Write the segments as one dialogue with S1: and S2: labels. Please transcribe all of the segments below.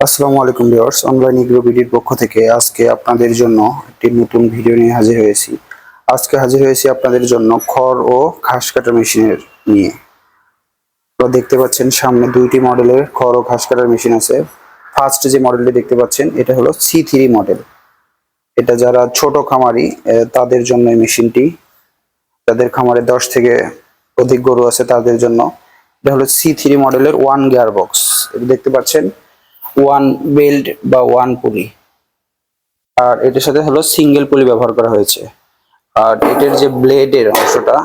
S1: আসসালামু আলাইকুম viewers, online agro বিডির পক্ষ থেকে আজকে আপনাদের জন্য একটি নতুন ভিডিও নিয়ে হাজির হয়েছি। আপনাদের জন্য খড় ও ঘাস কাটার মেশিনের নিয়ে। তো দেখতে পাচ্ছেন সামনে দুইটি মডেলের খড় ও ঘাস কাটার মেশিন আছে। ফার্স্ট যে মডেলটি দেখতে পাচ্ছেন এটা হলো C3 মডেল। এটা যারা ছোট খামারি তাদের জন্য এই মেশিনটি, যাদের খামারে 10 থেকে অধিক গরু আছে তাদের জন্য। এটা হলো C3 মডেলের ওয়ান গিয়ার বক্স। এটা দেখতে পাচ্ছেন ওয়ান বেল্ট বা ওয়ান পুলি, আর এটার সাথে হলো সিঙ্গেল পুলি ব্যবহার করা হয়েছে। আর এটার যে ব্লেডের অংশটা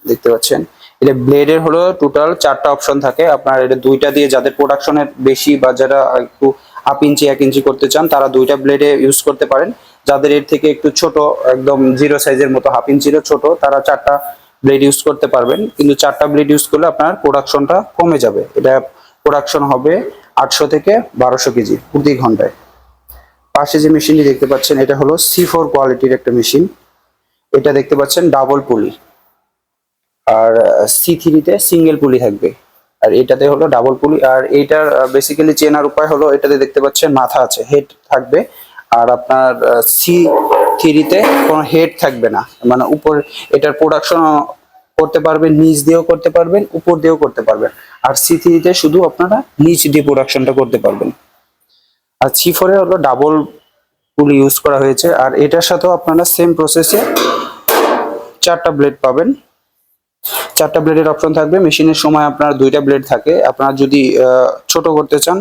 S1: দেখতে পাচ্ছেন, এটা ব্লেডের হলো টোটাল 4টা অপশন থাকে। আপনার এটা দুইটা দিয়ে যাদের প্রোডাকশনের বেশি বা যারা একটু হাফ ইঞ্চি 1 ইঞ্চি করতে চান তারা দুইটা ব্লেডে ইউজ করতে পারেন। যাদের এর থেকে একটু ছোট, একদম জিরো সাইজের মতো হাফ ইঞ্চিরও ছোট, তারা 4টা ব্লেড ইউজ করতে পারবেন। কিন্তু 4টা ব্লেড ইউজ করলে আপনার প্রোডাকশনটা কমে যাবে। এটা প্রোডাকশন হবে 800 থেকে 1200 কেজি প্রতি ঘন্টায়। পাশে যে মেশিনটি দেখতে পাচ্ছেন এটা হলো C4 কোয়ালিটির একটা মেশিন। এটা দেখতে পাচ্ছেন ডাবল পুলি, আর C3-তে সিঙ্গেল পুলি থাকবে, আর এটাতে হলো ডাবল পুলি। আর এইটার বেসিক্যালি চেনার উপায় হলো এটাতে দেখতে পাচ্ছেন মাথা আছে, হেড থাকবে। আর আপনার C3-তে কোনো হেড থাকবে না, মানে উপর এটার প্রোডাকশন করতে পারবেন, নিচ দিয়েও করতে পারবেন, উপর দিয়েও করতে পারবেন। আর C3-তে শুধু আপনারা নিচ দিয়ে প্রোডাকশনটা করতে পারবেন। আর C4-এ হলো ডাবল পুলি ইউজ করা হয়েছে। আর এটার সাথেও আপনারা সেম প্রসেসে 4টা ব্লেড পাবেন। 4টা ব্লেডের অপশন থাকবে। মেশিনের সময় আপনার 2টা ব্লেড থাকে। আপনারা যদি ছোট করতে চান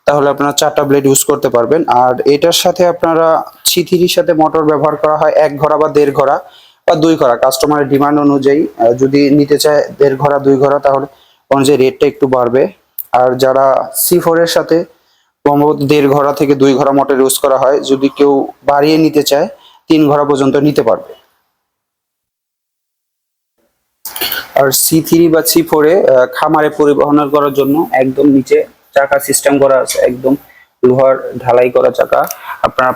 S1: তাহলে আপনারা 4টা ব্লেড ইউজ করতে পারবেন। আর এটার সাথে আপনারা C3-র সাথে মোটর ব্যবহার করা হয় 1 ঘোড়া বা 1.5 ঘোড়া বা 2 ঘোড়া, কাস্টমারের ডিমান্ড অনুযায়ী। যদি নিতে চায় 1.5 ঘোড়া 2 ঘোড়া তাহলে অনুযায়ী রেটটা একটু বাড়বে। আর যারা C4-এর সাথে সম্ভবত 1.5 ঘোড়া থেকে 2 ঘোড়া মোটর ইউজ করা হয়, যদি কেউ বাড়িয়ে নিতে চায় 3 ঘোড়া পর্যন্ত নিতে পারবে। আর C3 বা C4-এ খামারে পরিবহন করার জন্য একদম নিচে চাকা সিস্টেম করা আছে, একদম লোহার ঢালাই করা চাকা। আপনারা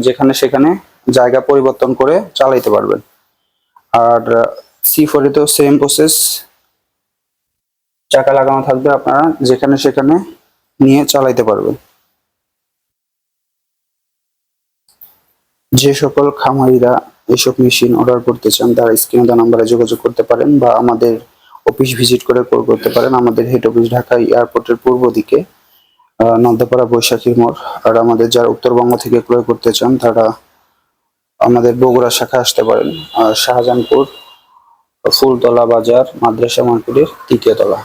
S1: যেখানে সেখানে জায়গা পরিবর্তন করে চালাইতে পারবেন। আর C4-এ তো সেম প্রসেস, চাকা লাগানো থাকবে, আপনারা যেখানে সেখানে নিয়ে চালাইতে পারবেন। যে সকল খামারিরা এসব মেশিন অর্ডার করতে চান তারা স্ক্রিনে দেওয়া নাম্বারে যোগাযোগ করতে পারেন বা আমাদের অফিস ভিজিট করে কল করতে পারেন। আমাদের হেড অফিস ঢাকা এয়ারপোর্টের পূর্ব দিকে, নন্দপাড়া বৈশাখী মোড়। আর আমাদের যারা উত্তরবঙ্গ থেকে ক্রয় করতে চান তারা আমাদের বগুড়া শাখা আসতে পারেন, শাহজাহানপুর ফুলতলা বাজার মাদ্রাসা মার্কেটের 3য় তলা।